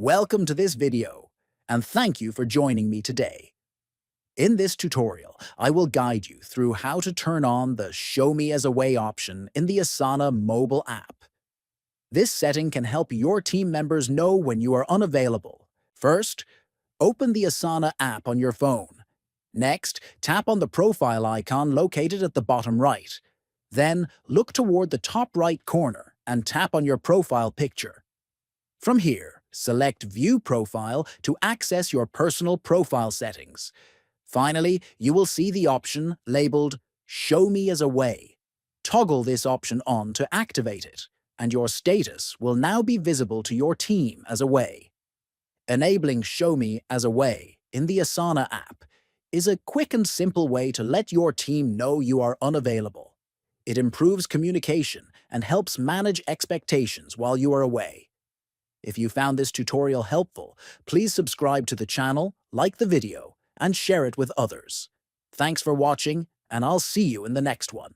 Welcome to this video, and thank you for joining me today. In this tutorial, I will guide you through how to turn on the Show Me as Away option in the Asana mobile app. This setting can help your team members know when you are unavailable. First, open the Asana app on your phone. Next, tap on the profile icon located at the bottom right. Then, look toward the top right corner and tap on your profile picture. From here, select View Profile to access your personal profile settings. Finally, you will see the option labeled Show Me as Away. Toggle this option on to activate it, and your status will now be visible to your team as away. Enabling Show Me as Away in the Asana app is a quick and simple way to let your team know you are unavailable. It improves communication and helps manage expectations while you are away. If you found this tutorial helpful, please subscribe to the channel, like the video, and share it with others. Thanks for watching, and I'll see you in the next one.